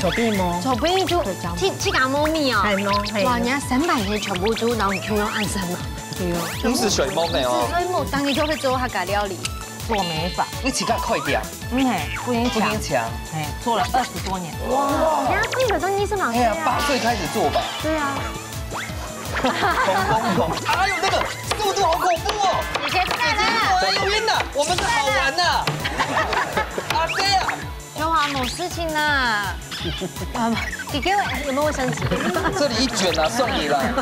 手臂摸，手臂就去搞猫咪哦，係哇！人家300年全部都然後全部按身嘛，都是水猫的哦。所以我當然都會做客家料理，做美髮，你起價快點，不影響，做了20多年。哇！人家這個中醫生老師啊8歲開始做吧。對啊。哎呦，那個速度好恐怖哦！你先看啦。我暈了，我們是好玩呐。阿姐啊，秋華冇事情啦。你給我有沒有衛生紙？這裡一卷啊，送你了。呢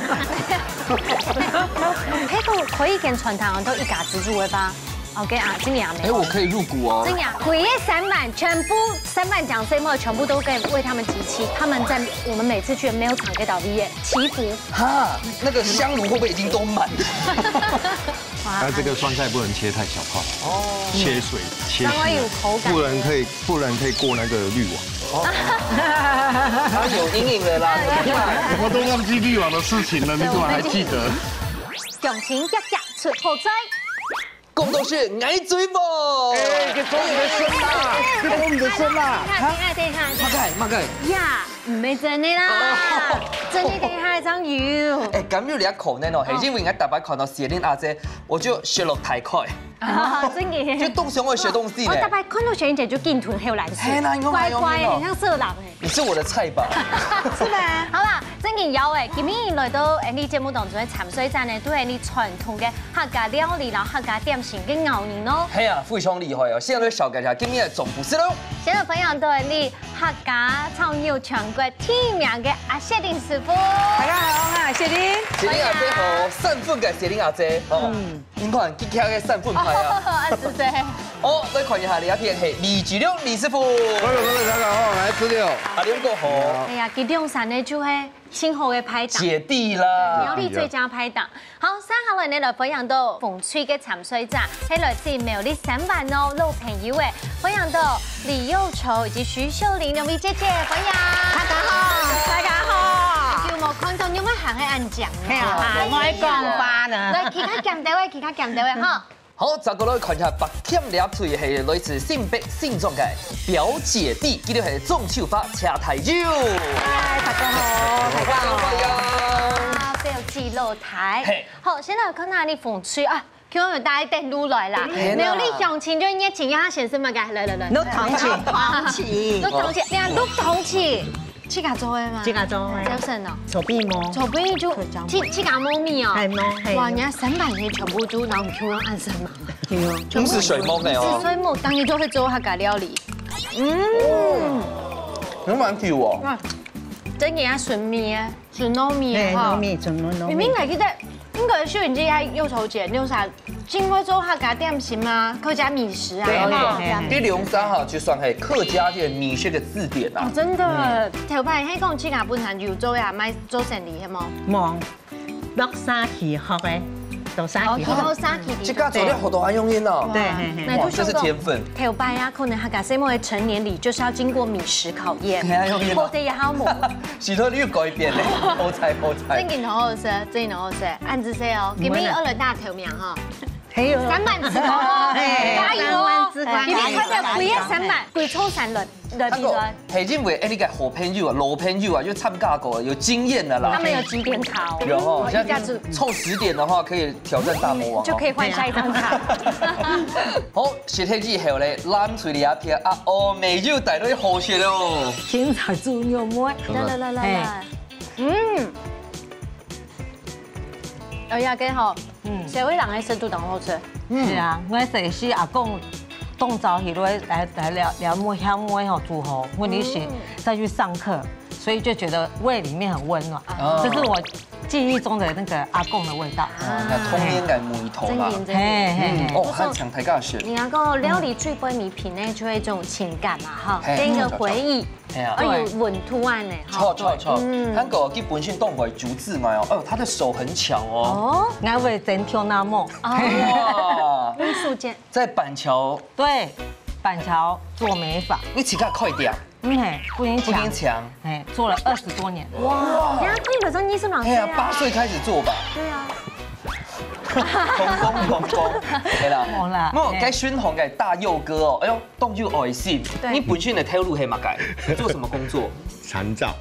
個可以跟傳統都一家之主嘅吧？OK 啊，今年沒有。哎，我可以入股哦。真呀，鬼夜3版全部3版獎歲末全部都可以為他們集齊，他們在我們每次去沒有場給倒閉耶，祈福。哈，那個香爐會不會已經都滿？那這個酸菜不能切太小塊，哦，切水切讓它有口感，不然可以過那個濾網。他有陰影了啦，我都忘記濾網的事情了，你怎麼還記得？用錢一日出好仔。共同是愛嘴啵！哎，給多你的聲啦，給多你的聲啦！馬蓋呀，唔係真的啦，真的等下張油。哎，咁要你一口呢哦，係因為我大白看到謝玲阿姐，我就學了太快。真嘅。就動手會學東西呢。我大白看到謝玲姐就勁吞後來食，乖乖，很像色狼誒。你是我的菜吧？是吧？好啦，真嘅有誒，今年來到你節目當中嘅潛水站呢，都係你傳統嘅客家料理啦、客家點心嘅牛年咯。係啊，非常厲害哦！現在都小介紹今年嘅總廚師咯。現在朋友都係你客家創業全國聽名嘅阿謝玲師傅。大家好，我係謝玲。謝玲阿姐好，散粉嘅謝玲阿姐哦。你看吉巧嘅散粉派啊。是的。好，再看一下你一片係李吉亮李師傅。大家好，來資料。阿亮哥好。哎呀，吉亮山呢就係清河嘅拍檔。姐弟啦。料理最佳拍檔。好，三號人你來分享到鳳吹嘅潛水站，係來自苗栗3版哦，老朋友誒，分享到李幼籌以及徐秀玲兩位姐姐分享。大家好，大家好。叫我看到有乜行喺按獎啊？我喺講花呢。來，其他減到位，其他減到位哈。好，再過來看一下白鉗倆嘴係類似性別性狀嘅表姐弟，佢哋係中秋花車台酒。嗨，大家好，大家好，歡迎。表姐露台。好，現在看下你鳳吹啊，叫我哋帶電路來啦。苗栗鄉親就熱情一下先生嘛，來。綠糖起，綠糖起，你綠糖起。去家做嘅嘛？去家做嘅。有神哦。手臂摸。手臂就去家貓咪哦。係摸。哇！人家300年全部都然後全部按身嘛。係啊。都是水貓的哦。水母當然就會做客家料理。你蠻 Q 哦。真嘅啊，純米啊，純糯米啊。糯米，純糯米。明明係記得應該秀玲姐喺幼籌姐你有啥？經過做客家點心啊，客家米食啊。啲龍山哈就算係客家嘅米食嘅字典啊。真的，頭排喺講自家本行要做呀，買做生意係冇？忙，落沙期學嘅，做沙期學。這個做得好多還用音哦。對，哇，這是天分。頭排呀，可能客家細妹嘅成年禮就是要經過米食考驗，或者也好冇。許多你要改變咧，好彩。真件好好食，真件好好食，按住食哦，今日2大頭名哈。還有3版之光，加油哦！今天看到貴嘅3版，貴抽3輪比賽。係因為呢個好朋友啊、老朋友啊，就參加過，有經驗的啦。他們有幾點卡？有哦，現在湊10點的話，可以挑戰大魔王。就可以換下一張卡。好，雪天之後咧，攬住你一片啊，哦，美酒帶到好食咯。青菜煮牛妹。來。哎呀，幾好。社會人嘅食都當好吃。是啊，我細時阿公凍早起來聊妹香妹吼煮好，問題是再去上課，所以就覺得胃裡面很溫暖。這是我記憶中的那個阿公的味道。那童年感滿頭啦。哦，很長太假雪。你那個料理最杯米品呢，就係一種情感嘛，哈，跟一個回憶。而有紋圖案呢。錯。香港基本上都唔係煮字嘛哦，他的手很巧哦。我會整跳那夢。哇！藝術家在板橋。對，板橋做美髮。你起價快點。不影響。做了20多年。哇！人家這個真藝術老師啊。8歲開始做吧。對啊。同工，係啦。冇啦我該宣紅嘅大佑哥哦，哎呦，動就愛心。你本身的退路係乜嘅？做什麼工作？殘障。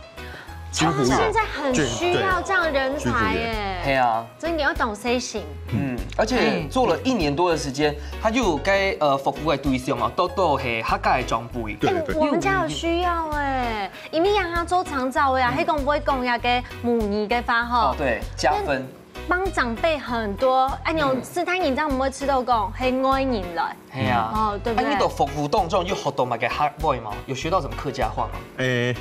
他們現在很需要這樣人才耶。係啊，真的要懂 C 型。而且做了1年多的時間，他就有該服務嘅對象哦，都係客家嘅長輩。對對。我們家有需要哎，因為讓他做長照的呀，迄個不會講呀嘅母兒嘅發吼。哦，對，加分。幫長輩很多，哎，你試探你這樣唔會吃到講，係愛人來。係啊。哦，對不對？你都服務當中有學到乜嘅客話嗎？有學到什麼客家話嗎？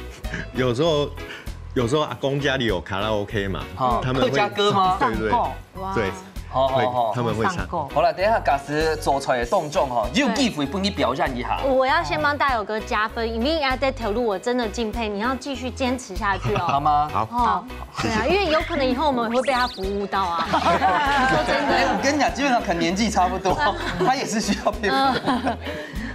有時候阿公家裡有卡拉 OK 嘛，他們客家歌嗎？對對對，好，他們會唱。好了，等一下假使做出來的動作哈，有機會幫你表現一下。我要先幫大友哥加分，因為這條路我真的敬佩，你要繼續堅持下去哦。好嗎？好。對啊，因為有可能以後我們會被他服務到啊。說真的，我跟你講，基本上可能年紀差不多，他也是需要被服務。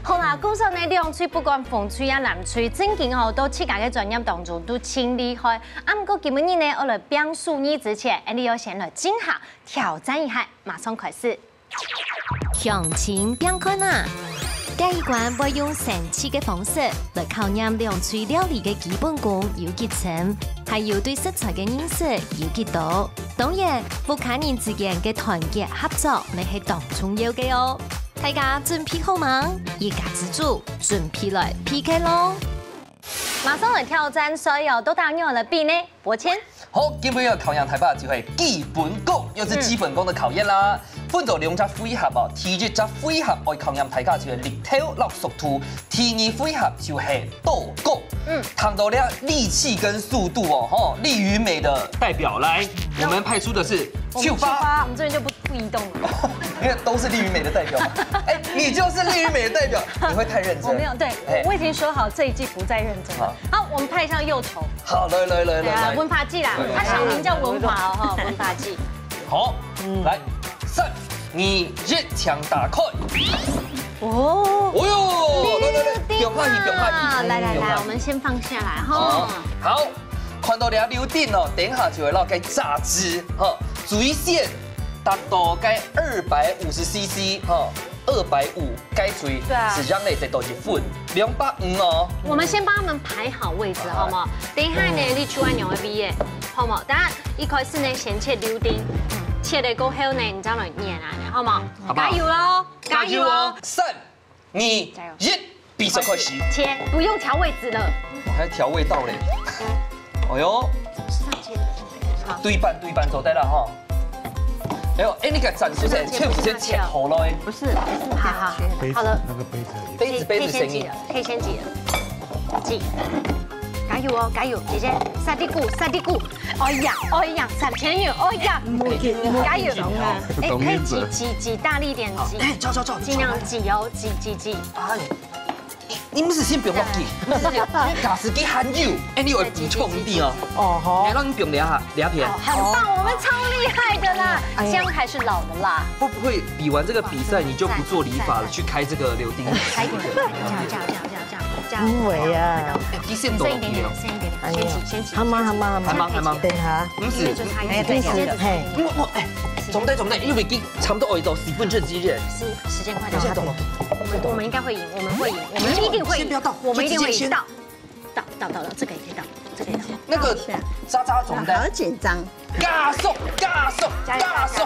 好啦，故說呢，兩區不管風吹啊南吹，正經吼都自家嘅專業當中都真厲害。啊，不過今日呢，我來表述你之前，你要先來靜下挑戰一下，馬上開始。向前變困難，第一關會用神奇嘅方式來考驗兩區料理嘅基本功有幾層，還有對食材嘅認識有幾多。當然，夫妻人之間嘅團結合作，你係當重要嘅哦。大家準備好嗎？一家之主準備來 PK 咯！馬上來挑戰所有都答應了比呢，伯謙。好，今日要考驗台北就係基本功，又是基本功的考驗啦。分做兩隻配合哦，第一隻配合我考驗大家就係力頭落速度，第二配合就係鬥功。談到了力氣跟速度哦，力與美的代表來，我們派出的是秀發。我們這邊就不移動了，因為都是力與美的代表。哎，你就是力與美的代表，你會太認真。我沒有，對，我已經說好這一季不再認真了。好，我們派上右手。好，來，文法季啦，他小名叫文華哦，哈，文法季。好，來，3、2、1，槍打開。哦，哦喲，來，不用怕來，我們先放下來哈。好，看到倆留定哦，等下就會落該榨汁，哈，水線達到該250cc，哈，250該水，是讓你得到1分，250哦。我們先幫他們排好位置，好嗎？等一下呢，你出完牛的味嘅，好嗎？等下一開始呢，先切柳丁，切得夠好呢，你再來捏啊，好嗎？加油咯！加油哦！3、2、1，比賽開始。切，不用調位置了。還調味道嘞。哎呦，對半走對了哈。哎呦，哎，你個戰術係切不先切好咯？不是，好，好了。那個杯子杯子聲音，可以先擠了，擠。加油哦，加油，姐姐，沙地菇，哎呀，3千元，哎呀，加油！哎，可以擠大力一點擠，哎，走，盡量擠哦，擠。哎，你們是先不用落去，假使給含油，哎，你會補充一點哦。哦好，哎，讓你不用兩片。很棒，我們超厲害的啦，薑還是老的辣。會不會比完這個比賽，你就不做理髮了，去開這個柳丁？開一點，這樣。不會啊，啲線多啲咯。先擠。好嗎？等下。唔是，對是，嘿。哎，總得，因為已經差不多我到10分之之前。是，時間快到了。我們應該會贏，我們一定會贏。先不要倒，我們一定會贏。倒，這個也可以倒，那個渣總得。好緊張。加速！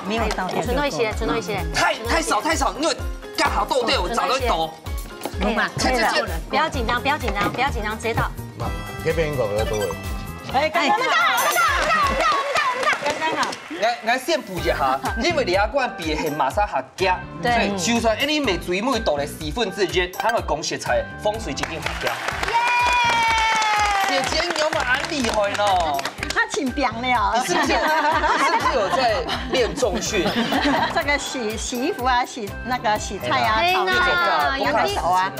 沒有到，存多一些。太少，因為剛好倒對，我找到一倒。切，不要緊張，直接倒。這邊個比較多？哎，我們倒。剛好。我先補一下，因為你阿關比係馬莎客家，所以就算你未注意每倒嚟4分之1，佢會講食材風水就已經客家。姐姐你有蠻厲害呢。他請表了。你是不是有在練重訓？這個洗衣服啊，洗菜啊，炒啊，有啲手啊，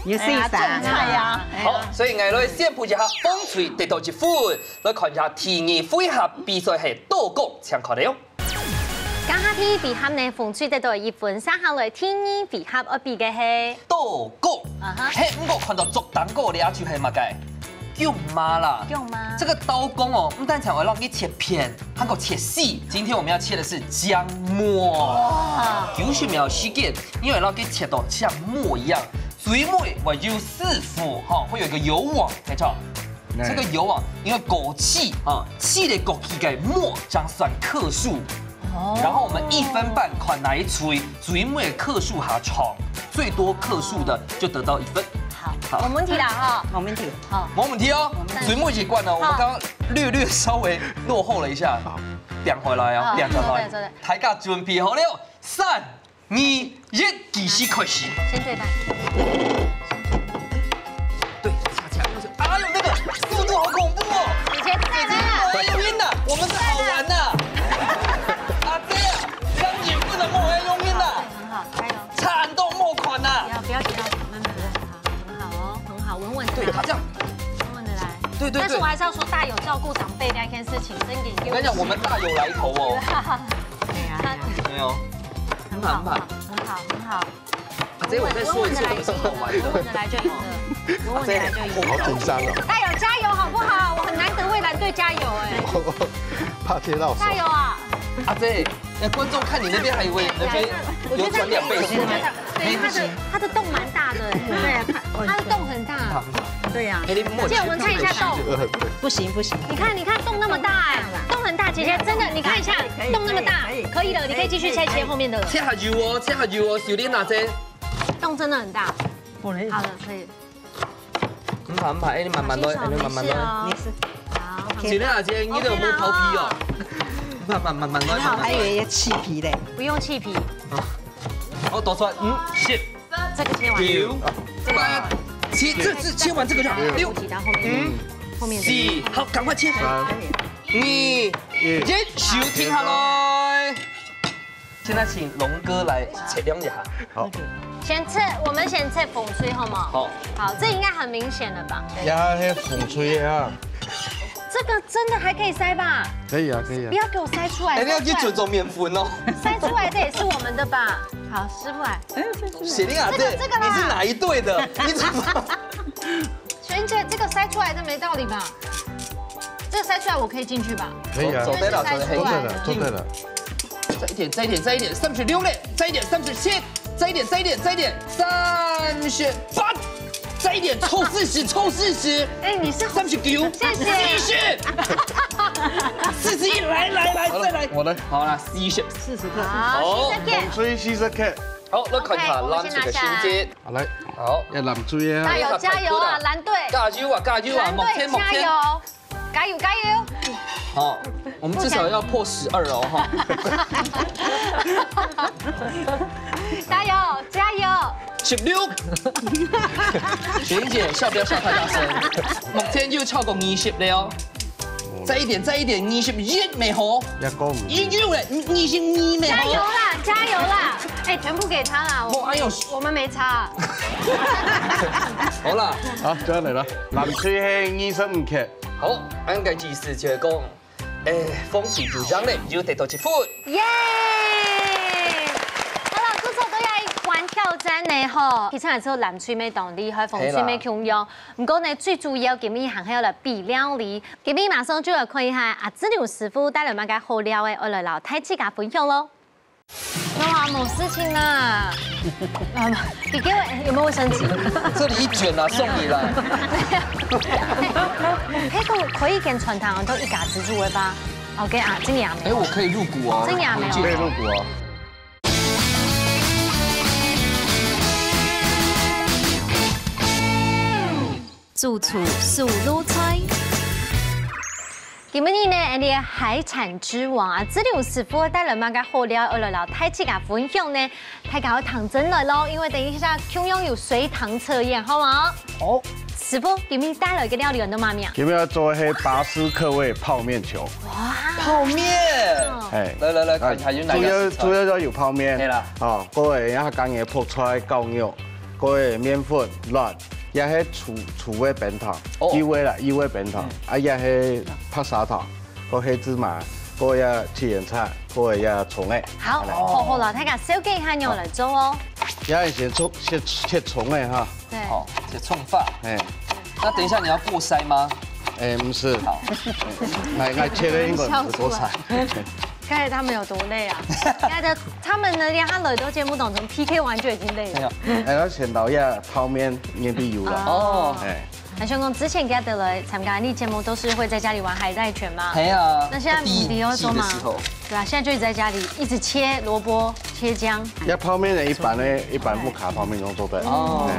也是種菜啊。好，所以我哋先補一下風水得到1分，來看一下第2回合比賽係鬥功，請看嚟哦。剛下第1回合呢，風水得到1分，接下來第2回合我比嘅係鬥功。嘿，不過看到竹蛋糕咧就係乜嘅？舅妈啦。用吗？这个刀工哦，不但才会让你切片，还够切细。今天我们要切的是姜末，90秒时间，因为让你切到像末一样。最尾我有4副哈，会有一个油网，没错。这个油网因为枸杞啊，气的枸杞给末将算克数。然后我们1分半款来吹，最尾克数下长，最多克数的就得到1分。好，没问题啦哈，没问题。好，没问题哦。水木一罐呢，我们刚刚略稍微落后了一下，点回来啊，点回来。大家准备好了，3、2、1，计时开始。先对半。对，恰。哎呦，那个速度好恐怖哦！以前在呢。我晕了，我们是好玩呐。阿姐啊，钢琴不能莫要用晕了。很好，加油。颤动莫款呐。不要紧张，慢慢的，很好哦，很好，稳稳的。对他这样。稳稳的来。对。但是我还是要说，大有照顾长辈那件事情，真给。我跟你讲，我们大有来头哦。对呀。没有。很好，很好。阿姐，我再说一次，都是好玩的。稳稳的来就赢了，稳稳的来就赢了。好紧张哦。大有加油好不好？我很难得为蓝队加油哎。怕贴到手。加油啊！阿姐，那观众看你那边还以为那边有转2倍速。对，它的洞蛮大的，对啊，它的洞很大。对呀。姐，我们看一下洞。不行。你看洞那么大哎，洞很大，姐姐真的，你看一下洞那么大，可以了，你可以继续切后面的了。切下油哦，小莲阿姐。洞真的很大。好了，可以。安排，你慢慢来，你慢慢来。没事。好。小莲阿姐，你都有没有头皮哦？慢慢来。好，还以为要气皮嘞。不用气皮。我倒出来，5、10、这个切完。9、8，切完这个就好。6、后面。4，好，赶快切。3、2、1，手停下来。现在请龙哥来切2下。好。我们先切风吹好吗？好，这应该很明显了吧？呀，那风吹啊。这个真的还可以塞吧？可以啊。不要给我塞出来！哎，你要去尊重面粉哦。塞出来这也是我们的吧？好，师傅来。雪玲啊，对，你是哪一队的？你怎么？璇姐，这个塞出来这没道理吧？这个塞出来我可以进去吧？可以啊。走对了。做对了。再一点，36嘞，再一点，37，再一点，38，再一点，凑40。哎，你是39，谢谢。继续。41，来，再来。我来。好啦，40克。好40克。好，那看下蓝水的先接。来。好，要蓝水啊。加油啊，蓝队！加油啊！蓝队加油！好，我们至少要破12哦哈。加油！16。雪玲姐，笑不要笑太大声。目前就超过20了。再一点，21美好。19嘞，22美好。加油啦！哎，全部给他啦，我们没差。好啦，好，就嚟啦。蓝水係25克。好，按個意思就係講，風水組長咧就得到1分。耶！好啦，這首都要玩挑戰呢吼。起上來之後，藍水妹當厲害，風水妹強用。不過呢，最主要今日行係要嚟比料理。今日馬上就要看一下阿子牛師傅帶來乜嘅好料嘅，我來老太子嘅分享咯。哇，冇事情啦。你給我有沒有衛生紙？這裡一卷啊，送你啦。可以跟傳統都一家子入嘅吧 ？OK 啊，今年沒有。我可以入股哦。今年沒有。可以入股哦。主廚素魯菜。今日呢，我哋海產之王啊，子牛師傅帶來乜嘅好料，我來老太子嘅分享呢，大家要糖真來咯，因為等一下中央有水塘測驗，好嗎？好。師傅，今日帶來嘅料理有乜名？今日要做係巴斯克味泡麵球。哇！泡麵。係。來，看下有哪個？主要就有泡麵。係啦。哦，嗰個一下講嘢泡出來夠肉，嗰個麵粉軟。也係醋味餅糖，意味餅糖，也係拍砂糖，個黑芝麻，個也七元菜，個也蔥味。好啦，睇下小機械用嚟做哦。也係先切蔥味哈。對。好，切蔥法。那等一下你要过筛吗？不是。好，我切的应该不是过筛。看来他们有多累啊！看着他们呢，连他累都见不懂，从 PK 完就已经累了。我先到呀，泡面也必有了。哦。韩兄公之前给他得了参加你节目都是会在家里玩海带拳吗？对啊。那现在你有做吗？对啊，现在就一直在家里一直切萝卜、切姜。要泡面的一般不卡泡面都做的。哦。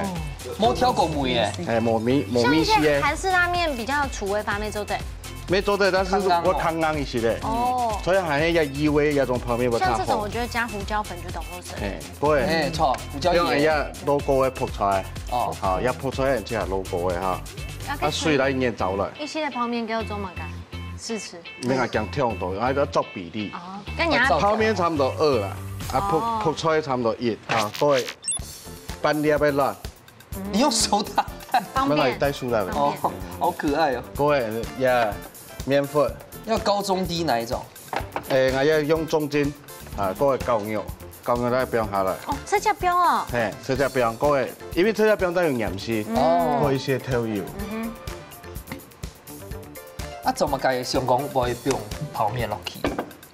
冇挑过梅耶。冇米像一些韩式拉面比较楚味方面做对。没做对，但是我看啱一些的。哦。所以还是要以为那种泡面不太好。像这种我觉得加胡椒粉就懂好食。对。错，胡椒因为要 logo 的扑出来。哦。好，要扑出来，即係 logo 的哈。啊，水来已经走了。一些的泡面给我做嘛干，试吃。你讲讲跳度，还要做比例。哦。跟你泡面差不多2啦，啊扑出来差不多1，啊，各位半粒的辣。你用手打。方便。带出来的。哦，好可爱哦。各位呀。面粉要高中低哪一种？我要用中筋，啊，各位高牛都不用下来。哦，这叫标哦。这叫标，各位，因为这叫标都用盐丝，或一些调油。啊，怎么解想讲不会用泡面落去？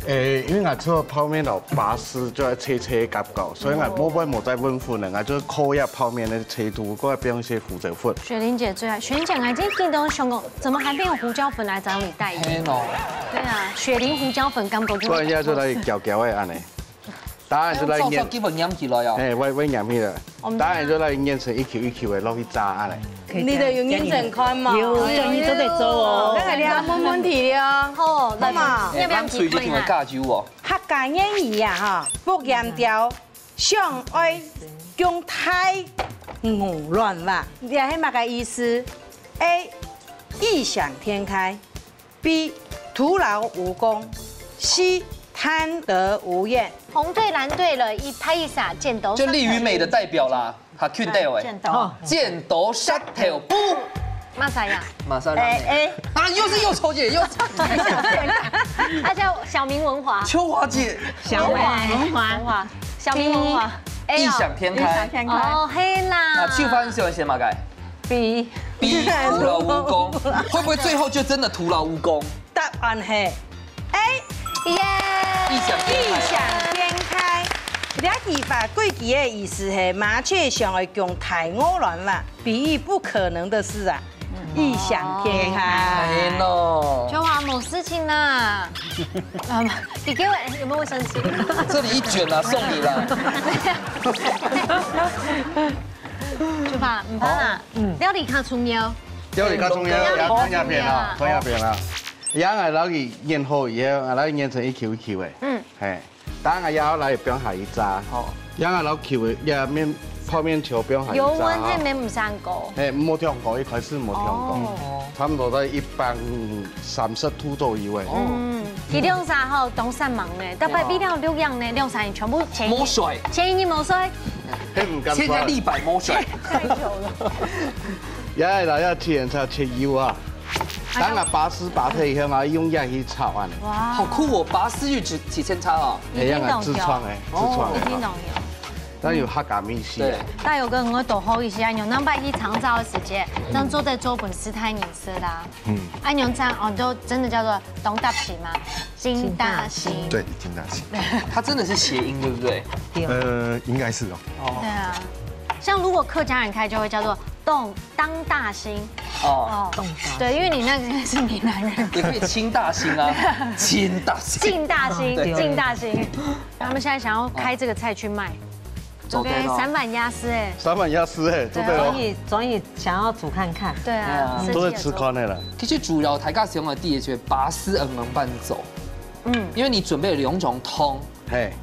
因为我做泡面了拔丝就要切夹搞，所以我冇再温粉了，我就扣一泡面的切度，各位不用一些胡椒粉。雪玲姐最爱，雪玲姐已经记得想讲，怎么还没有胡椒粉来找你代言？对啊，雪玲胡椒粉刚过去。不然就来搅的安尼。当然就来腌，基本腌起来哦。我腌起来，当然就来腌成一球的落去炸安尼。你得用腌整款嘛，有专业都得做哦。那个你冇问题了，好，好嘛。要不要水就听个加酒哦。客家谚语啊哈，不严调，上爱用太胡乱吧。你系乜个意思 ？A. 异想天开 ，B. 徒劳无功 ，C. 贪得无厌。红队蓝队了，一拍一撒，箭斗。就利于美的代表啦，哈 Q 队哎。箭斗杀头不。马莎呀。马莎拉。啊，又抽姐又。他叫小明文华。秋华姐。小文华。小明文华。异想天开。哦，黑啦。啊，秋帆喜欢写马改。B 徒劳无功，会不会最后就真的徒劳无功？答案是 A。耶！异想天开，这句话贵句的意思是麻雀想会用太乌乱啦，比喻不可能的事啊。异想天开。秋华某事情啦。你给我有没有卫生纸？这里一卷啊，送你啦。秋华，唔怕啦。料理较重要。料理较重要，放下边啦，放下边啦。然后攞去腌好以後，攞去腌成一球一球嘅。係。等下要嚟不用下一炸。好。然後攞球嘅面泡面球不用下一炸。油温係咪唔生過？冇調過，一開始冇調過。差唔多在130度左右嘅。佢兩三號當三忙呢，特別比較6樣呢，2、3全部前冇水。前一年冇水。現在立擺冇水。太久了。然後要切人才切油啊。當然拔絲拔退以後，我用熱去炒啊！哇，好酷哦！拔絲就只先炒哦。一聽懂自創嘅，一聽懂有。但有客家秘辛。對。但有個很會抖後一些，按用200億長照的時間，讓做在做本是太隱私啦。按用這樣哦，就真的叫做東大喜嗎？金大興。對，金大興。它真的是諧音，對不對？應該是哦。對啊，像如果客家人開就會叫做當大興。哦，对，因为你那个是闽南人，也可以清大兴啊，清大兴，进大兴，进大兴。他们现在想要开这个菜去卖，对，散板鸭丝哎，散板鸭丝哎，总以想要煮看看，对啊，都是吃宽的了。其實主要大家使用的第一就拔絲硬拌走，因為你準備了2種湯，嘿，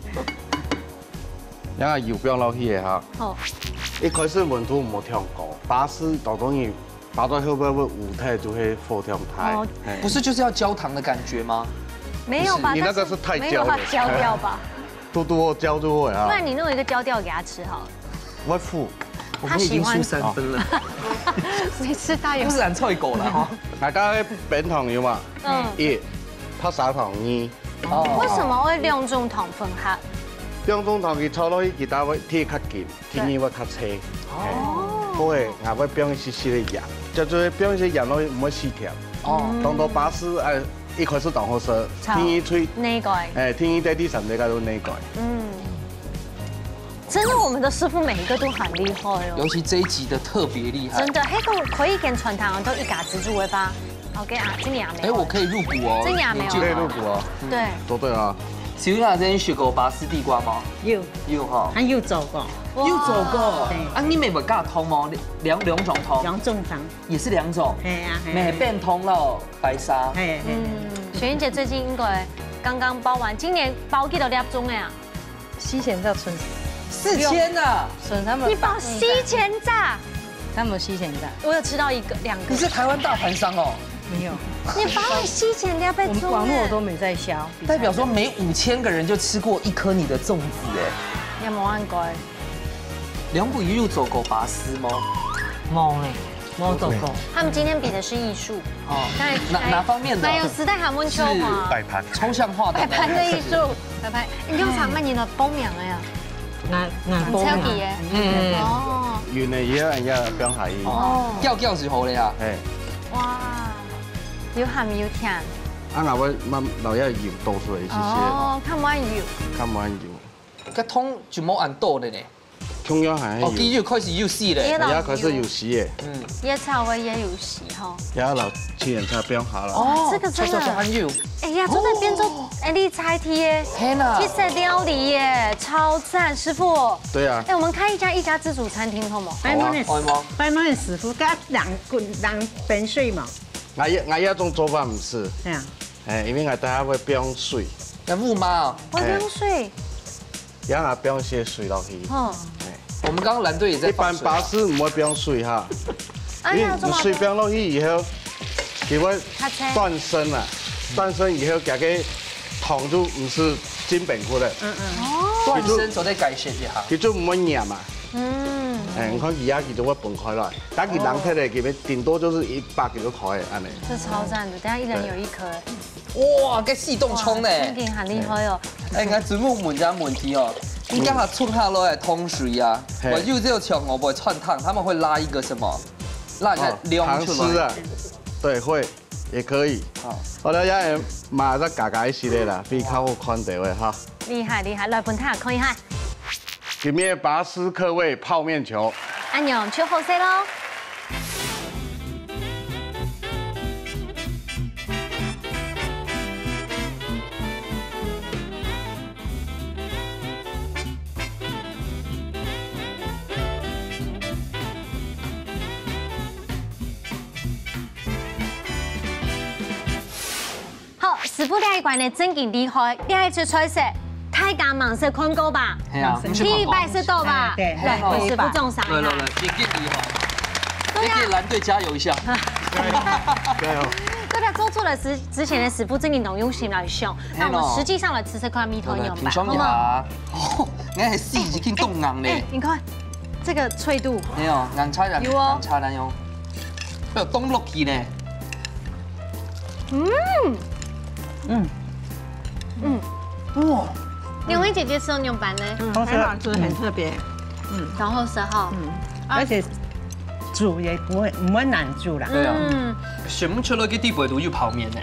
然後油不要落去哈，好，一開始溫度冇調高，拔絲到等於。拔到後邊會糊態就會火條態，不是就是要焦糖的感覺嗎？沒有吧？你那個是太焦了，沒有焦掉吧？多焦就會啊。不然你弄一個焦掉給他吃好了。我付，我們已經輸3分了。沒吃大油。不是人臭狗了哈。大家餅糖有嘛？1拍砂糖2。為什麼會2種糖分合？2種糖佢炒落去，其他會鐵較緊，天然會較脆。哦。嗰個我會變細細的鹽。叫做不用些羊肉唔会细甜。哦，当到巴士一开始当好食，天一吹那个，天一在地上那个都那个。真的，我们的师傅每一个都很厉害哦。尤其这一集的特别厉害。真的，那个可以跟传统都一家之主的吧？OK 啊，今年没有。我可以入股哦。今年没有。可以入股哦。对。都对啊。小娜之前学过拔丝地瓜吗？有哈。还有做过。有做过。啊，你们有加通吗？两种通。2种汤。也是2种。系啊。没变通了白沙。雪云姐最近应该刚刚包完，今年包几多粒钟的呀4000兆存。4000啊！你包4000炸？他们4000炸。我有吃到2个。你是台湾大盘商哦？没有。你包了4000粒被钟？网络都没在销。代表说每5000个人就吃过1颗你的粽子哎。有冇按过？梁不一路走过拔丝吗？冇走过。他们今天比的是艺术哦，哪方面的？蛮有时代韩文秋嘛，摆盘抽象化的摆盘的艺术，摆盘。你用长慢年的包面了呀？包面耶。哦。原来也不用下意。哦。叫是好的呀。哎。哇，有鹹有甜。啊，我老要油倒出来一些。哦，看唔油。看唔油。個湯就冇按倒的呢。同樣係。哦，佢又開始有洗咧。而家開始有洗嘅。椰草味也有洗哈。然後7點才不用下了。哦，這個真的很有。哎呀，都在變做你菜題耶，其實料理耶，超讚，師傅。對啊。哎，我們開一家自助餐廳好冇？拜託你師傅加人變水嘛。我一種做法唔是。係啊。誒，因為我等下會不用水。要霧嗎？我不用水。然後不用些水落去。哦。我們剛剛藍隊也在。一般巴士唔會不用水哈。因為你水不用落去以後，佢會斷身啦。斷身以後，加個湯就唔是金本庫的。斷身就得改善一下。佢就唔會黏嘛。你看而家佢就會分開來，但佢冷剔的，佢頂多就是100幾個塊安尼。這超讚的，等下1人有1顆。哇，個四凍蔥呢？真很厲害哦。哎，我專門問一個問題哦，你家下沖下來通水啊？我有這個橋我不會串燙，他們會拉一個什麼？拉一下涼出來。啊，對，會，也可以。好，我哋有人買咗夾一系列啦，比較好看啲嘅哈。厲害厲害，來盤睇下看一下。裡面拔絲客味泡麵球。安妞去後勢咯。好，師傅呢一關呢真勁厲害，呢一出菜式。大家忙是看過吧？係啊，110道吧？對，來，師傅種上一下。你厲害，你給藍隊加油一下。加油！對啦，做出了之前的師傅真係都用心來想，那我們實際上來吃這塊米團牛排，好嗎？哦，我係絲已經凍硬咧。你看這個脆度。沒有，硬差人。有哦。硬差人用。有凍落去呢。哇！兩位姐姐吃牛排呢？很好吃，很特別。然後10號。而且煮也不會難煮啦。對啊。選不出來嘅地步都有泡麵呢。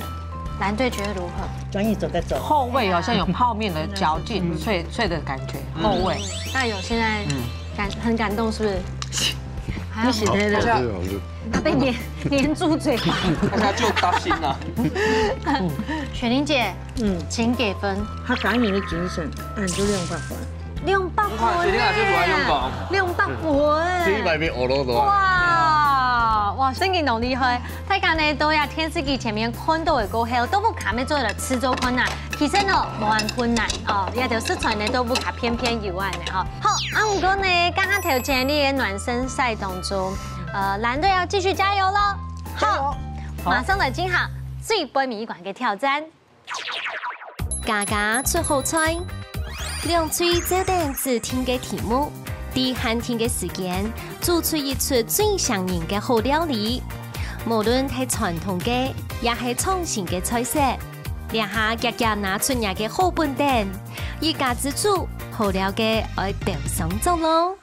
藍隊覺得如何？專業走在走。後味好像有泡麵的嚼勁，脆的感覺。後味。大友現在很感動，是不是？你喜歡的。他被黏住嘴巴。他就擔心了。雪玲姐，請給分。他感染的精神，按住200分。200分。雪玲姐最愛用講。200分。這100邊我都哇，真勁厲害！大家呢都喺電視機前面看到嘅過後，都不卡咩做了吃做困難，其實呢冇咁困難哦，也就食材呢都不卡偏有案嘅哦。好，不過呢，剛剛條件你嘅暖身賽當中，藍隊要繼續加油咯！好，馬上來進行最杯米館嘅挑戰。家家出好菜，兩嘴接定自聽嘅題目。喺限定嘅時間，做出一出最上癮嘅好料理，無論係傳統嘅，也係創新嘅菜式，兩下夾夾拿出嚟嘅好本店，一家之主好料嘅愛表上做咯。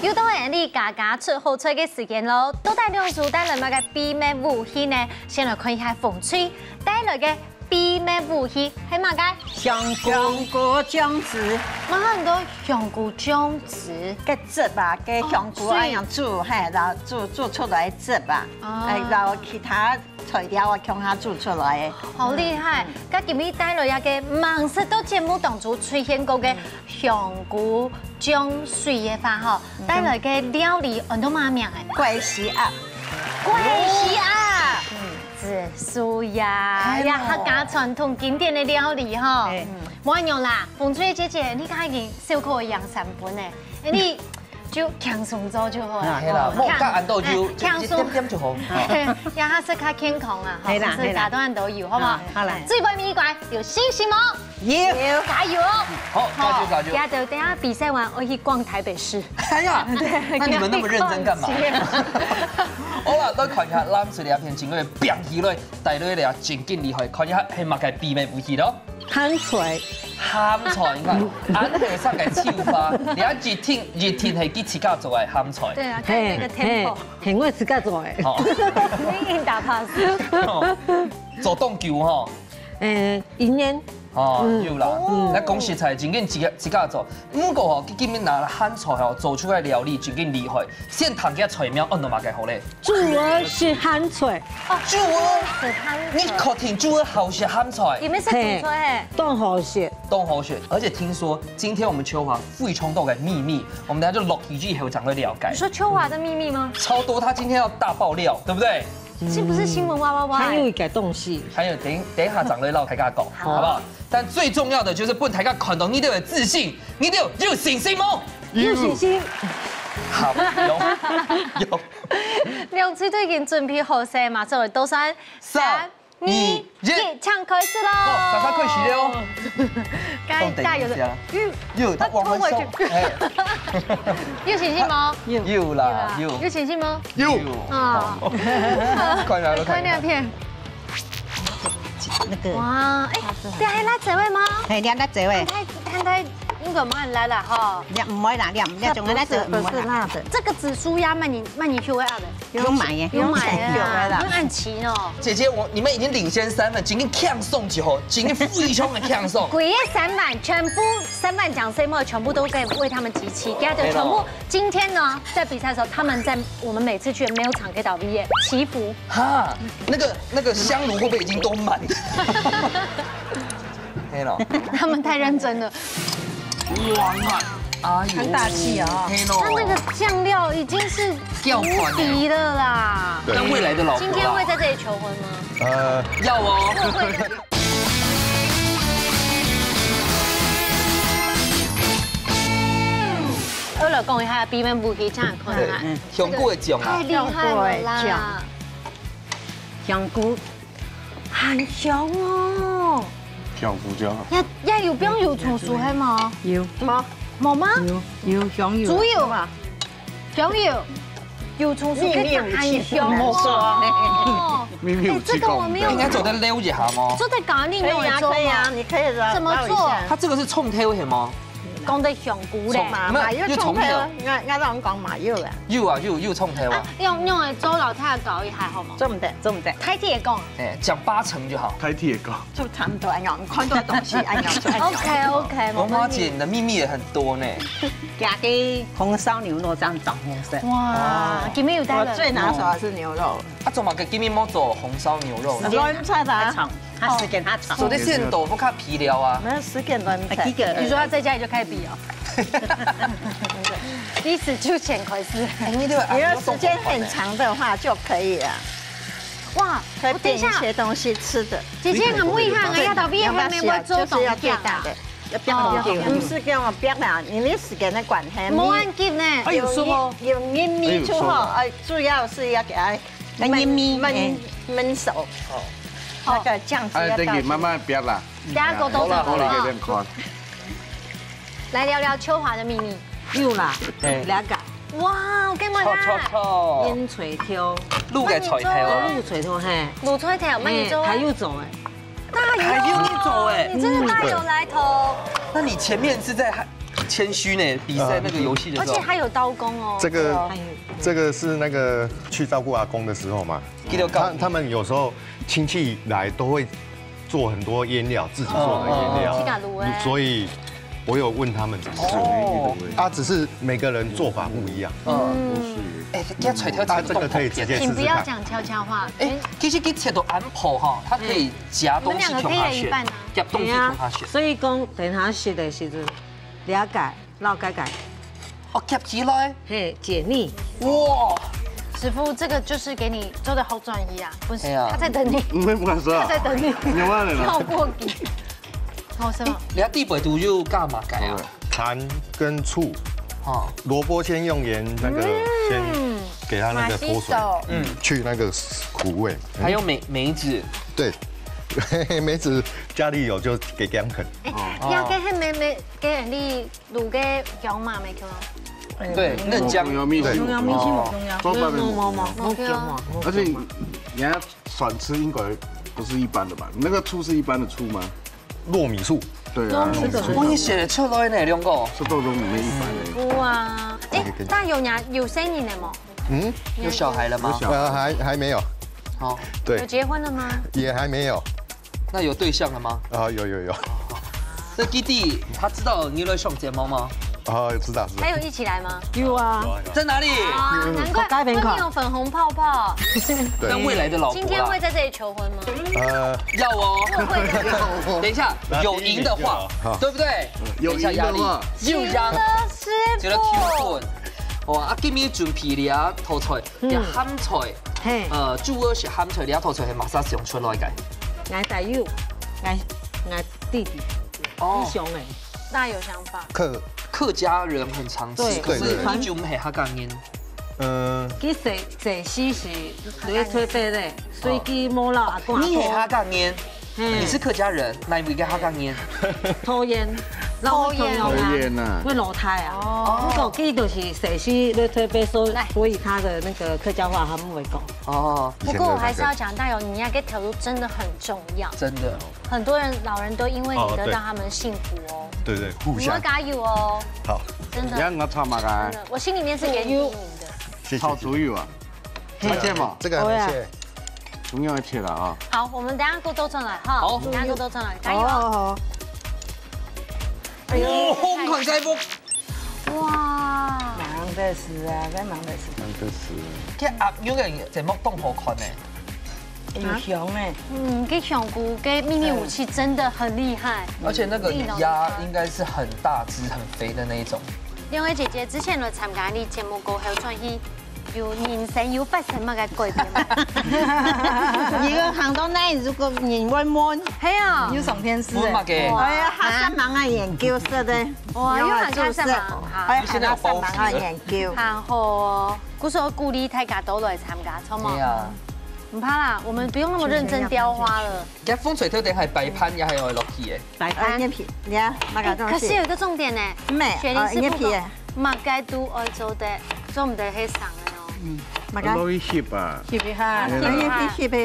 又到你家家出好菜嘅時間咯，都帶兩組帶來乜嘅秘密武器呢？先來看一下馮翠帶來嘅秘密武器係乜嘅？香菇醬汁，乜很多香菇醬汁嘅汁吧，嘅香菇那樣煮，係，然後煮出來汁吧，然後其他材料啊，強下煮出來。好厲害！咁今日帶來一個盲食到節目當中出現過嘅香菇醬水嘅法嗬，帶來嘅料理很多乜名嘅？桂絲鴨，桂絲鴨，紫蘇鴨，呀，客家傳統經典嘅料理嗬。冇人用啦，馮翠姐姐，你家已經燒過養生本咧，你就輕鬆做就好啦。係啦，莫加按豆就輕鬆點就好。讓他食較健康啊，係啦，係啦，大多人都有，好唔好？好啦，最關鍵關有信心冇？要加油！好，加油！加油！等下比賽完，我去逛台北市。哎呀，那你們那麼認真幹嘛？好啦，都看一下咱這兩片整個表起來，帶來嚟真勁厲害，看一下係乜嘅秘密武器咯？鹹菜，鹹菜，你看，俺係上嘅手法，你啊熱天係幾自家做嘅鹹菜。對啊，看那個 tempo，很會自家做嘅。你已經打 pass。做凍球吼。煙煙。哦，有啦，那講實在真緊自家做，不過吼，今日拿鹹菜吼做出來料理真緊厲害，現堂嘅菜苗按到嘛嘅好咧。豬兒是鹹菜，豬兒，你確定豬兒好食鹹菜？你們是煮菜誒？當好食，當好食，而且聽說今天我們秋華非常多嘅秘密，我們等下就落幾句以後講個了解。你說秋華的秘密嗎？超多，他今天要大爆料，對不對？是不是新聞哇哇哇？還有一個東西，還有等一下長輩嘮台家講，好不好？但最重要的就是本台家看到你都有自信，你都有信心嗎？有信心。好，有。兩次都已經準備好勢嘛，所以都算3、2、1，唱開始咯！大家開始了。加油的，有，他往回收。有信心嗎？有啦，有信心嗎？有。啊！看那片。那個哇，哎，這係辣椒味嗎？係兩粒椒味，睇應該冇人來啦哈。唔會啦，兩種嘅辣椒唔會辣的。這個紫蘇鴨慢你去味啊的。有買嘅，有買啊，有按期呢。姐姐，你們已經領先3分，今天搶送之後，今天非常的搶送。鬼夜3萬，全部3萬獎項目全部都給為他們集齊，給他的全部。今天呢，在比賽的時候，他們在我們每次去沒有場給到畢業祈福。哈，那個香爐會不會已經都滿？黑了。他們太認真了。哇，哎呦，很大氣啊！他那個醬料已經是無敵了啦。那未來的老婆，今天會在這裡求婚嗎？要哦。我來講一下秘密武器，這樣看下。香菇的醬啊，太厲害了啦！香菇很香哦。香菇醬。也有邊有松樹係嗎？有冇？冇嗎？有香油。豬油嘛？香油。有松樹可以很香哦。這個我沒有。應該做得溜一下嗎？做得咖喱沒有做嗎？你可以怎麼做？它這個是蔥條係嗎？講得香菇咧，麻油蔥條，我當講麻油嘅。有啊，有蔥條啊。用嚟做老太搞一下好嗎？做唔得，做唔得。太鐵講。講8成就好。太鐵個。就差唔多一樣，看到東西一樣。OK，媽媽姐，你的秘密也很多呢。加啲紅燒牛肉這樣整紅色。哇，今天有帶了。我最拿手的是牛肉。啊，做嘛給 Kimi 冇做紅燒牛肉？亂菜的炒，他10件他炒。做的是豆腐卡皮料啊。沒有10件亂菜。你說他在家裡就開比哦。第一次就先開始。因為時間很長的話就可以了。哇，可以變一些東西吃的。姐姐很厲害啊，要到畢業還沒會做東西啊。唔是叫我逼啦，你啲時間咧管係。冇按急呢。有鹽米出後，主要是要給它燜熟。那個醬汁要倒。慢慢逼啦。等下溝通好了。來聊聊秋華的秘密。有啦，2個。哇，幾萬啊！煙脆條，滷嘅菜條啊，滷脆條嘿，滷菜條，慢你做。還有做誒，還有你做誒，你真的大有來頭。那你前面是在谦虚呢，比赛那个游戏的时候。而且还有刀工哦。这个是那个去照顾阿公的时候嘛，他们有时候亲戚来都会做很多腌料，自己做的腌料，所以我有问他们怎么做，只是每个人做法不一样。哎，给他揣条切这个可以直接试试看。请不要讲悄悄话。哎，其实给切到安破哈，它可以夹东西从它选，夹东西从它选。所以讲等下食的时阵，了解老解解。哦，夹起来，嘿，解腻。哇！师傅，这个就是给你做的好转移啊，不是？他在等你。不敢说。他在等你。你忘了？跳过你。好什么？你看地北图就干嘛改啊？糖跟醋。萝卜先用盐那个先给它那个脱水，去那个苦味。还有梅子，对，梅子家里有就给姜粉。要给迄给人哋卤嘅姜嘛，没有？对，嫩姜有秘辛，中央秘辛中央，没姜而且人家爽吃应该不是一般的吧？那个醋是一般的醋吗？糯米醋。对啊，我你写的出来呢，两个。这豆中里面一般的。哇，哎，但有生意了吗？有小孩了吗？还没有。好，对。有结婚了吗？也还没有。那有对象了吗？有。这基地他知道你来上节目吗？知道。还有一起来吗？有啊。在哪里？难怪外面有粉红泡泡。跟未来的老婆。今天会在这里求婚吗？要哦。等一下，有赢的话，对不对？有赢的话，有赢的师傅。就来挑战。哇，今日准备了套菜，嘅鹹菜，主要是鹹菜，你套菜係馬上上出來嘅。我大友，我弟弟，英雄哎，大有想法。客家人很常吃，可是你就唔係客家人。佢食西是你推背的，所以佢冇老阿公。你係客家人，你是客家人，哪一個客家人？拖延。抽烟啊，会老太啊。哦，我记就是谁是在推背说，所以他的那个客家话他们会讲。哦，不过我还是要讲，大友，你要给条路真的很重要。真的，很多老人都因为你得到他们幸福哦。对，互相。我会加油哦。好。真的。让我炒嘛个。我心里面是给你的。谢谢。炒猪油啊。切嘛，这个还没切。中央要切了啊。好，我们等下够多上来哈。好，等下够多上来，加油。好。哎呦，疯狂在播！哇，忙的是啊，在忙的是。佢鴨肉嘅節目都好看呢，有熊哎。给熊姑给秘密武器真的很厉害。而且那个鸭应该是很大只、很肥的那一种。兩位姐姐之前來參加你節目過後，再去有人生有發生乜嘅改變嗎？一個行到那，如果人會悶，係啊，有上天師嘅。哎呀，黑山盲嘅研究室咧，哇，有人黑山盲，哎，黑山盲嘅研究。行好哦，故說鼓勵大家都來參加，錯嗎？係啊，唔怕啦，我們不用那麼認真雕花了。而家風水挑頂係擺盤，也係愛落去嘅。擺盤一片，你啊，可是有一個重點呢，雪梨師傅講，麥雞都愛做的，做唔得去上嘅哦。攞去翕啊，翕下，翕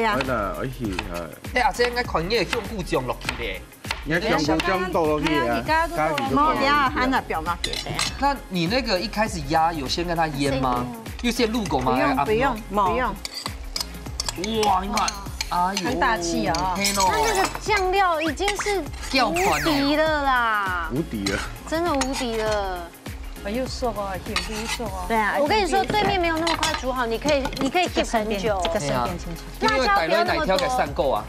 下啊。係啦，我翕係。你阿姐應該群嘢向故將落去咧。你香菇醬倒落去啊，加冇呀，喊他表媽給的。那你那個一開始鴨有先跟它醃嗎？又先入口嗎？不用。哇，你看，哎呦，很大氣啊！它那個醬料已經是無敵了啦，無敵了，真的無敵了。又熟哦，很不熟哦。對啊，我跟你說，對面沒有那麼快煮好，你可以 keep 很久。這個順便清楚。因為大雷奶挑給散購啊。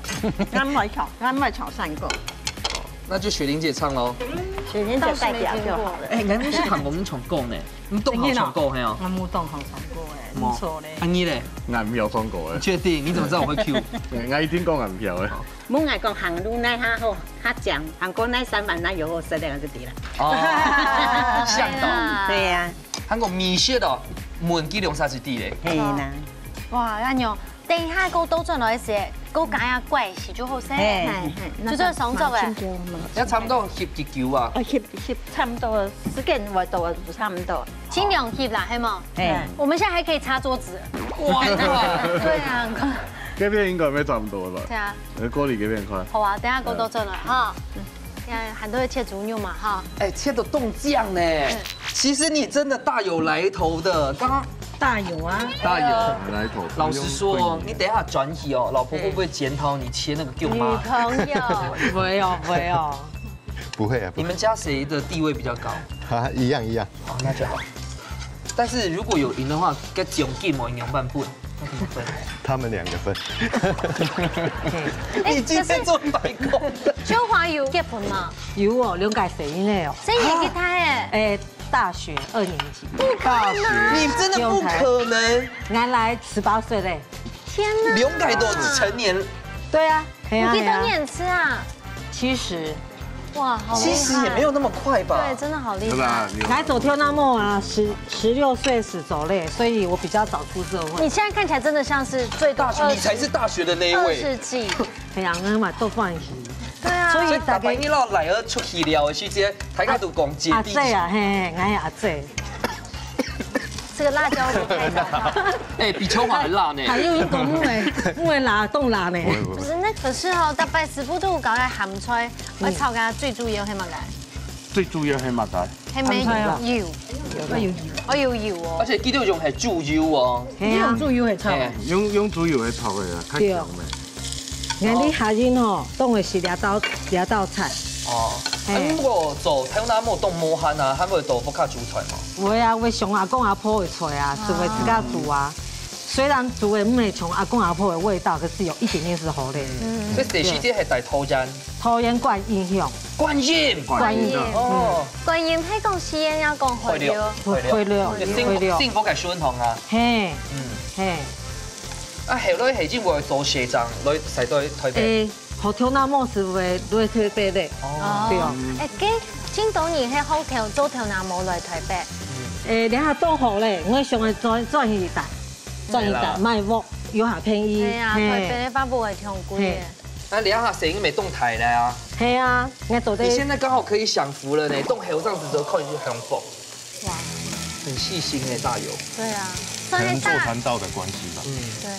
啱咪炒散購。那就雪玲姐唱喽。雪玲姐代表就好了。哎，你們是韓國唱歌呢？你懂好唱歌係啊？我冇懂好唱歌誒，唔錯咧。阿你咧？俺沒有唱過誒。確定？你怎麼知道我會 Q？我一聽講俺票誒。冇嗌講韓路奶哈好，他講韓國奶3碗奶油好食兩個就對了。哦，向導。對呀。韓國米血哦，門幾兩三十啲咧。係啦。哇，阿娘，等一下我倒轉來時，我揀下貴是最好食。就這個爽作嘅。而家差唔多翕幾球啊？翕差唔多，時間外到啊，差唔多。輕量翕啦，係嗎？我們現在還可以擦桌子。哇！對啊。嗰邊應該咩差唔多吧？係啊。你過嚟嗰邊快。好啊，等下我倒轉來哈。很多人切猪肉嘛，哈。哎，切的冻酱呢？其实你真的大有来头的，刚刚。大有啊，大有来头。老实说，你等一下转体哦，老婆会不会检讨你切那个舅妈？女朋友不会哦，不会哦。不会啊。你们家谁的地位比较高？啊，一样。哦，那就好。但是如果有赢的话，该奖金我赢半半，那怎么分？他们2个分。你今天做白工的。秋华有结婚吗？有哦，2届生呢哦。生也给他哎。大学2年级。不可能！你真的不可能。原来18岁嘞。天哪！2届都成年。对啊。你几多年吃啊？70。哇，好厉害！70也没有那么快吧？对，真的好厉害。来走跳那么啊，16岁死走嘞，所以我比较早出社会。你现在看起来真的像是最大学，你才是大学的那一位。20几。对啊，我嘛都放弃。对啊，所以大概你老来而出去了的时间，大家都讲姐弟。阿姐啊，嘿，俺也阿姐。这个辣椒太大。哎，比秋华还辣呢。还有一个木的辣冻辣呢。不是，那可是哦，大概师傅都搞来鹹菜，我炒嘅最主要係乜嘅？最主要係乜嘅？係咩油？我要油哦。而且記得用係豬油哦。用豬油係炒。用豬油係炒嘅啊，較強嘅。俺啲客人吼，當嘅是兩道菜。哦。咁我做睇那冇凍磨漢啊，係咪豆腐卡煮菜嘛？會啊，會上阿公阿婆嘅菜啊，就會自家煮啊。雖然煮嘅唔係從阿公阿婆嘅味道，可是有一點點是好的。所以第四啲係大討厭。討厭觀音香。觀音。哦。觀音係講西煙，要講回流。回流。幸福嘅酸糖啊。嘿。嘿。啊，後來係已經會做社長，來使到台北。好跳那麼是會來台北的。哦。對啊。誒，今當年喺後頭做跳那麼來台北。你下當好咧，我上去轉一代。賺一代賣屋，有下便宜。係啊，台北嘅發布係挺貴嘅。那你下誰沒動台了啊？係啊，我到底。你現在剛好可以享福了呢，動後這樣子就靠你去享福。哇，很細心誒，大友。對啊，可能做傳道的關係吧。對，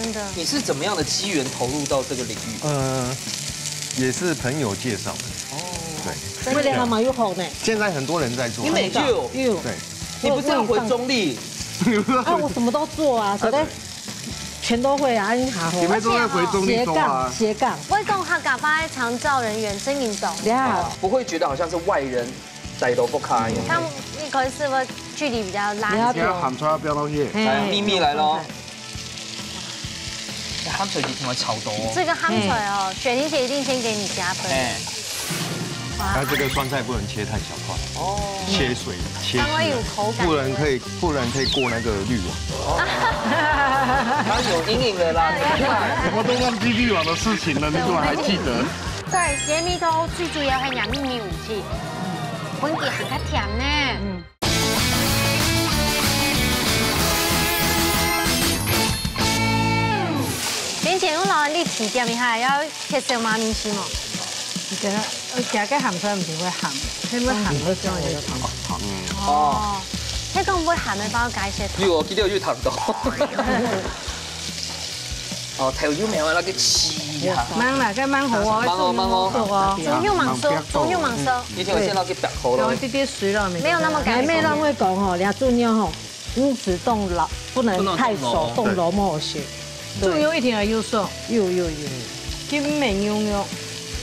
真的。你是怎麼樣的機緣投入到這個領域？也是朋友介紹的。哦，對。為了蠻有好呢。現在很多人在做。你哪就有？對。你不是要回中立？啊，我什麼都做啊，所以全都會啊，你好。你們都會回中立做啊？斜槓。外公客家話長照人員真引導。不會覺得好像是外人帶都不開。他們一開始會距離比較拉。你要喊出來飆到去。來，秘密來咯。鹹水雞同埋炒多。這個鹹水哦，雪玲姐一定先給你加分。它這個酸菜不能切太小塊，哦，切水切絲，有口感，不然可以過那個濾網。它有陰影的啦，我都忘記濾網的事情了，你怎麼還記得？對，鹹米湯最主要係讓秘密武器，本地係較甜呢。玲姐，我老你提點一下，要切小媽咪絲嘛？其實我食嘅鹹菜唔係會鹹，係會鹹嗰種嚟嘅糖。哦，呢個唔會鹹嘅包解釋。因為我記得有糖到。哦，頭腰苗那個刺啊。掹啦，梗掹好啊，豬肉燜酥，豬肉燜酥。以前我先攞啲白好咯。有啲水咯，沒有那麼乾。妹讓我講吼，你豬肉吼，入時凍老，不能太熟，凍老冇血。豬肉一定要有熟，有，佢唔係牛肉。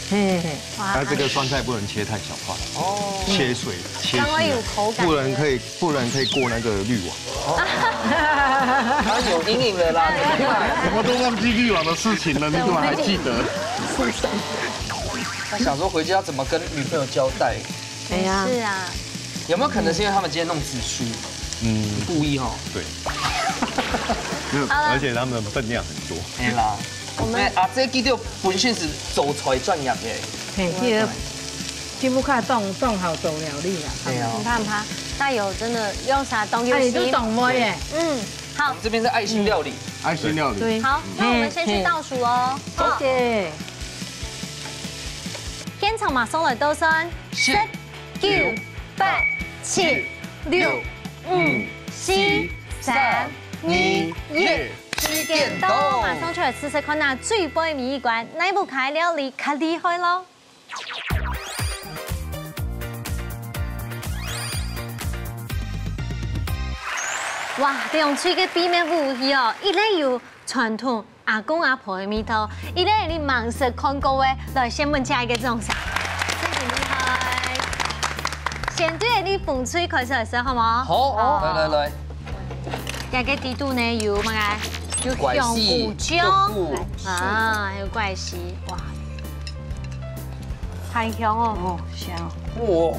嘿嘿，它這個酸菜不能切太小塊，哦，切水切絲，不然可以過那個濾網。它有陰影的啦，我都忘記濾網的事情了，你怎麼還記得？他想說回家怎麼跟女朋友交代？哎呀，是啊，有沒有可能是因為他們今天弄紫蘇？故意哦。對。而且他們分量很多。對啦。阿姐記得本身是做菜專業嘅，係啲全部靠凍好做料理啦。係啊，你怕唔怕？大友真的用啥凍有心，都懂我耶。好，這邊是愛心料理，愛心料理。對，好，那我們先去倒數哦。謝謝。現場馬上來倒數，10、9、8、7、6、5、4、3、2、1。時間到，馬上出嚟試試看下最杯麵一關，哪部開料理較厲害咯？哇，用嘴嘅秘密武器哦，一类有传统阿公阿婆的味道，一类你盲食看过的，来先问下一个种啥？真係厲害！先對你風吹開始嚟食好冇？好，來。大家地度呢有乜嘢？有香菇醬啊，還有怪絲，哇，太香哦！香。哇！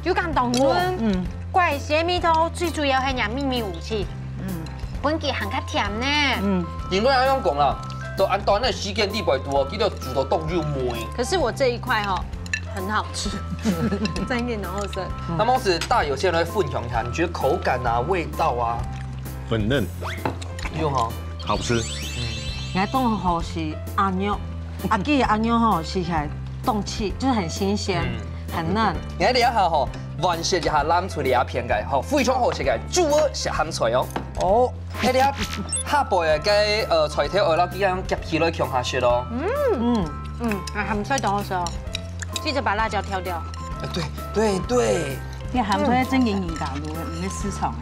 有咁凍潤，怪絲味道最主要係人秘密武器。本季很較甜呢。因為咁講啦，就按當那時間地不多，記得煮到凍又梅。可是我這一塊哈很好吃，真嘅然後是。那麼是大有些人會分享一下，你覺得口感啊、味道啊？粉嫩，有哈，好吃。你看冻好是阿妞，阿記的阿妞哈吃起來凍氣，就是很新鮮，很嫩。你睇下吼，完食一下南脆的鴉片嘅，吼非常好食嘅豬耳食鹹菜哦。哦，你睇下背嘅嘅菜條，我攞幾樣夾起來強下食咯。鹹菜當好食哦，記得把辣椒挑掉。對。你鹹菜真嘅鹽咖喱，唔係絲蟲。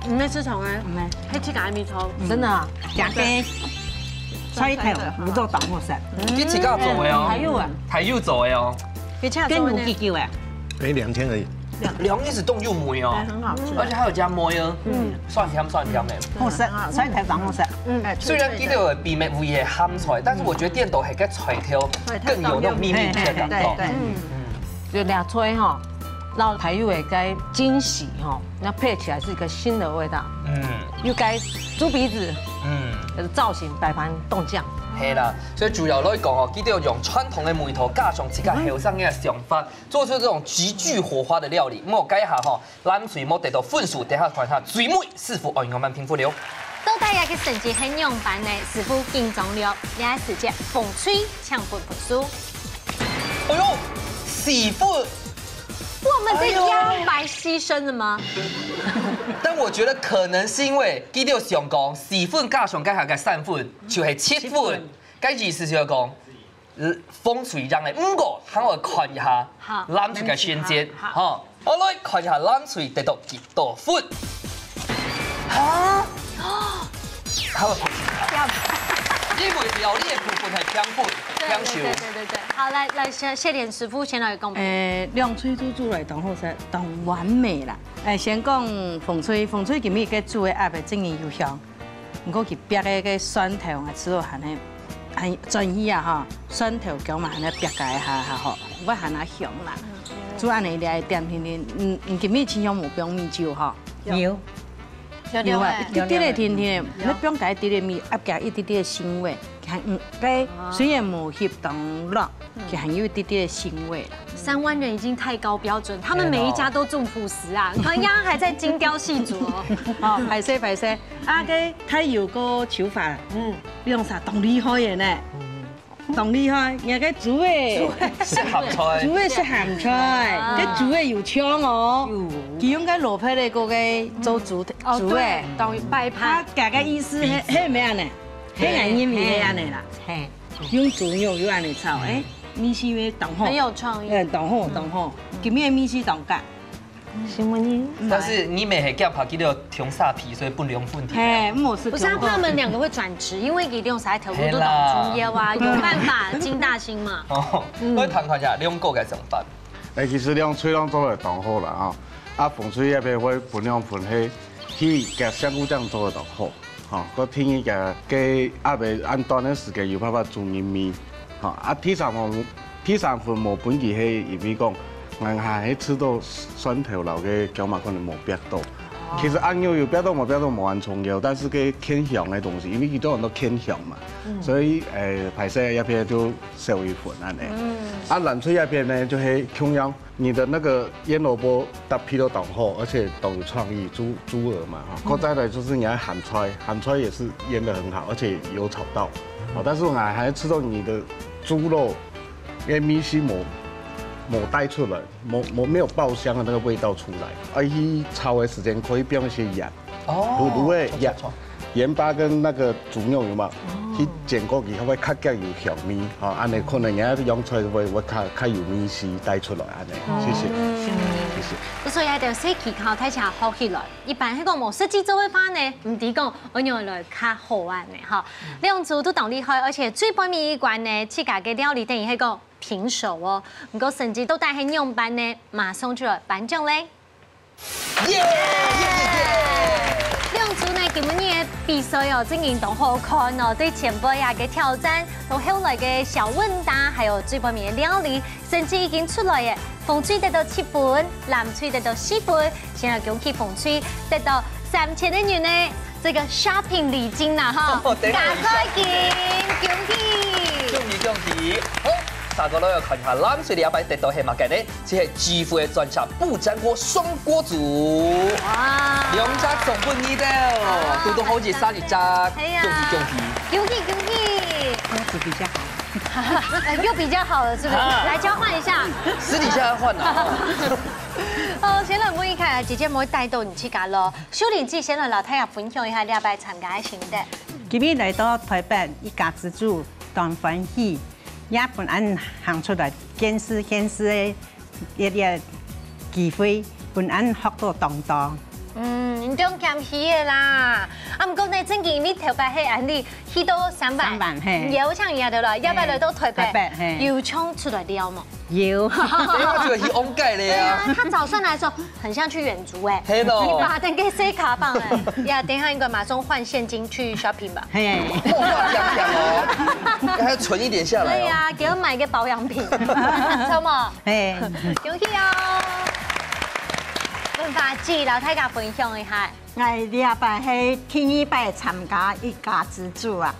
唔係絲蟲啊，唔係，係切假米蟲。真的啊，夾嘅菜頭唔做當好食。你自家做嘅哦？還有啊，還有做嘅哦。你切跟卤雞叫誒。哎，2天而已。涼一直凍又梅哦，很好吃，而且還有加梅哦，酸甜嘅。好食啊，菜頭當好食。雖然見到秘密武器係鹹菜，但是我覺得店頭係個菜條更有那種秘密嘅感覺。就兩吹哈，讓台語嘅該驚喜哈，那配起來是一個新的味道。又該豬鼻子，造型擺盤凍醬。係啦，所以主要來講哦，記得要用傳統的梅頭加上自家後生嘅想法，做出這種極具火花的料理。咁我計下吼，南水冇得到分數，等下看下最美師傅按我們評分了。到底一個成績很用版的師傅競爭了，也是隻風吹搶分數。哎呦，師傅！我們的腰白犧牲了嗎？但我覺得可能是因為記得上講4分加上加下嘅3分，就係7分。該意思就係講風水讓嘅5個，等我看一下南水嘅先節。好，我來看一下南水得到幾多分。嚇！好，因為料理嘅部分係平分，平手。對。好，來謝連師傅先來講。涼脆煮來當好食，當完美啦。先講風吹今日個煮的鴨嘅真係有香，不過佢煸嘅個蒜頭啊，吃到很專業啊哈，蒜頭薑嘛，係煸解下好，我係那香啦。煮安尼嚟點甜，今日清香冇薑米酒哈。有啊，一啲啲甜甜，你薑解啲啲米，鴨加一啲啲腥味。該雖然冇翕當辣，佢還有一點點腥味。3萬人已經太高標準，他們每一家都中樸實啊，可能丫還在精雕細琢哦。哦，排泄，啊個太油個手法，用啥當厲害嘅呢？當厲害，人家煮嘅食鹹菜，煮嘅食鹹菜，佢煮嘅有槍哦。佢用個蘿蔔嚟個嘅做煮嘅，當擺盤。他個意思係咩呢？黑眼因為安尼啦，用豬肉又安尼炒，米絲要當好，很有創意，當好，今日米絲當乾，新聞呢？但是你每係夾下記得調煞皮，所以不良分題。不是他們兩個會轉職，因為一定啥投入都懂專業啊，有辦法精大心嘛。哦，我談看下兩個該怎麼辦？其實兩吹兩做嚟當好啦啊，風吹那邊會分兩分去夾香菇醬做嚟當好。好，我聽伊個給阿伯按短的時間有辦法煮麵米，好啊，第三份冇本期係因為講，硬係喺吃到蒜頭流嘅薑嘛，可能冇煸到。其實按牛有煸到冇煸到冇按重要，但是佢偏香嘅東西，因為佢都很多偏香嘛，所以排泄一片就少一份安尼。啊，南脆一片呢就係同樣，你的那個醃蘿蔔搭配都當好，而且都有創意，豬耳嘛哈。再來就是你看鹹菜也是醃得很好，而且有炒到。哦，但是我還吃到你的豬肉，因為米絲冇帶出來，沒有爆香的那個味道出來。而且炒的時間可以變一些鹽，滷的鹽，盐巴跟那个猪肉有嘛，去煎过去，会较加有香味，吼，安尼可能人家用出来会较有味丝带出来，安尼，谢谢，谢谢。不所以喺度洗气口睇下好起来，一般喺個冇設計做嘅話呢，唔抵講我用來較好玩嘅嚇。兩組都當厲害，而且最背面一關呢，自家嘅料理等於係個平手哦，唔過甚至都帶喺用班呢，馬上出來頒獎咧。兩組呢，今年嘅比賽哦，真係都好看哦，對前輩啊嘅挑戰，到後來嘅小問答，還有最背面嘅料理，甚至已經出來嘅。風吹得到7分，藍吹得到4分，現在恭喜風吹得到3000的元呢，這個 shopping 禮金啦哈，加開金，恭喜！恭喜恭喜！好，三個都要看下藍水的阿伯得到係乜嘅呢？只係智慧嘅專家不粘鍋雙鍋煮，哇！2隻總本意的，都好似生日咋，恭喜恭喜！恭喜恭喜！锅子比較好。又比較好了，是不是？來交換一下。私底下換啊！哦，先來每一開，姐姐唔會帶到你去㗎咯。小蓮子先來老太爺分享一下你阿伯參加嘅心得。今日來到台北一家之主，當歡喜，也本安行出來見識嘅一啲機會，本安學到當當。唔中減氣嘅啦，啊唔過呢，正經你頭擺喺安利去到3萬，有搶贏到啦，一百來到台北，有衝出來了嗎？有，這個去翁蓋咧啊！他早上來的時候很像去遠足哎，係咯，你把燈給塞卡棒哎，呀，等下應該馬上換現金去 shopping 吧。係，哇，香香哦，還要存一點下來。對呀，給我買個保養品，錯嗎？係，恭喜哦！問法子老太家分享一下。我哋阿伯係第一擺參加一家之主啊！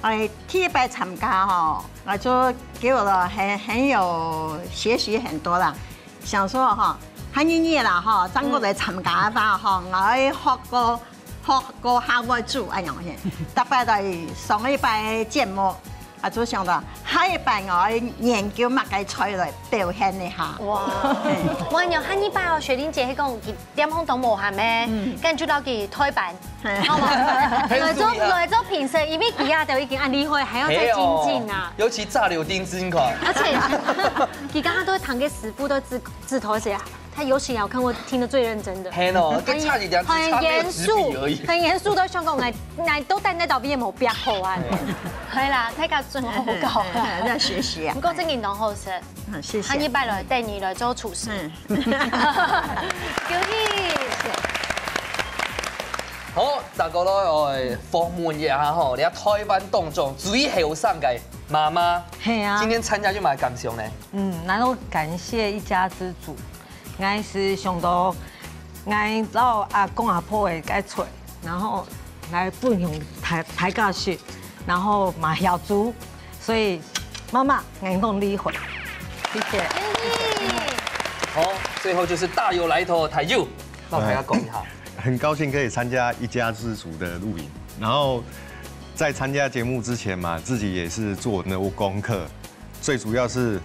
我第一擺參加哈，我就給我了很有學習很多啦。想說哈，喺呢啲啦哈，真過嚟參加吧哈，我學過下個煮一樣嘢，特別係上一擺節目。啊，就想到下一擺我研究乜嘅菜來表現一下。哇！我有下一擺哦，雪玲姐喺講點樣都冇係咩？跟住到佢推辦，好嘛？來咗平時，因為佢啊就已經按厲害，還要再精進啊。尤其炸柳丁真款。而且佢剛剛都堂嘅師傅都指頭寫。他有史以來我看過聽得最認真的，很嚴肅，很嚴肅，都想講我都帶呢道邊冇變好啊，係啦，睇下準好高啊，要學習啊。不過真係當好食，謝謝。下一擺來帶你來做廚師，恭喜！好，大家都來訪問一下吼，你喺台灣當中最後生嘅媽媽，係啊，今天參加就蠻感傷咧。然後感謝一家之主。我是想到我老阿公阿婆的個菜，然後來分享大家食，然後嘛曉煮，所以媽媽我弄厲害，謝謝。好，最後就是大有來頭的台友，讓大家講一下。很高興可以參加一家之主的錄影，然後在參加節目之前嘛，自己也是做很多功課，最主要是。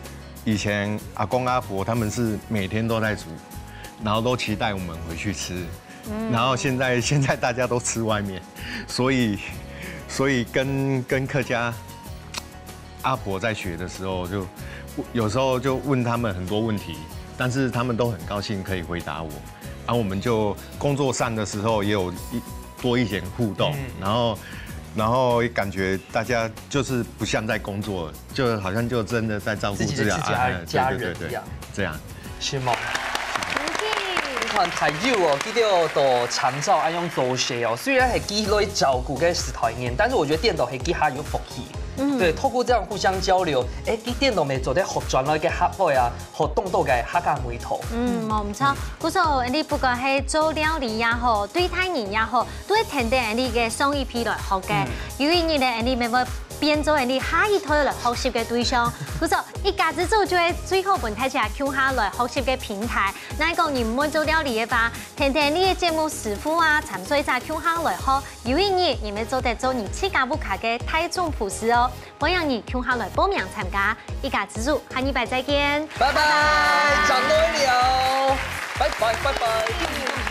以前阿公阿婆他們是每天都在煮，然後都期待我們回去吃，然後現在大家都吃外面，所以跟客家阿婆在學的時候，就有時候就問他們很多問題，但是他們都很高興可以回答我，然後我們就工作上的時候也有多一點互動，然後感覺大家就是不像在工作，就好像就真的在照顧自己的家人一樣，這樣。是嗎？你看台友哦，佢哋都參照安樣做事哦，雖然係幾類照顧嘅食台面，但是我覺得電腦係幾下有福氣。對，透過這樣互相交流，誒，啲電腦咪做啲學專類嘅客戶啊，學動到嘅客家回頭。冇唔錯。嗰時候你不管係做料理也好，對待人也好，都會聽到你嘅上一批來學嘅。因為你咧，你咪會變做你下一代來學習嘅對象。嗰時候一家之主就係最好本睇起來靠下來學習嘅平台。嗱，講你唔會做料理嘅話，聽聽你嘅節目師傅啊，參賽者靠下來學。有一日你咪做得做你自家不卡嘅台中廚師哦。歡迎你靠下來報名參加一家之主，下禮拜再見，拜拜，講多一了，拜拜拜拜。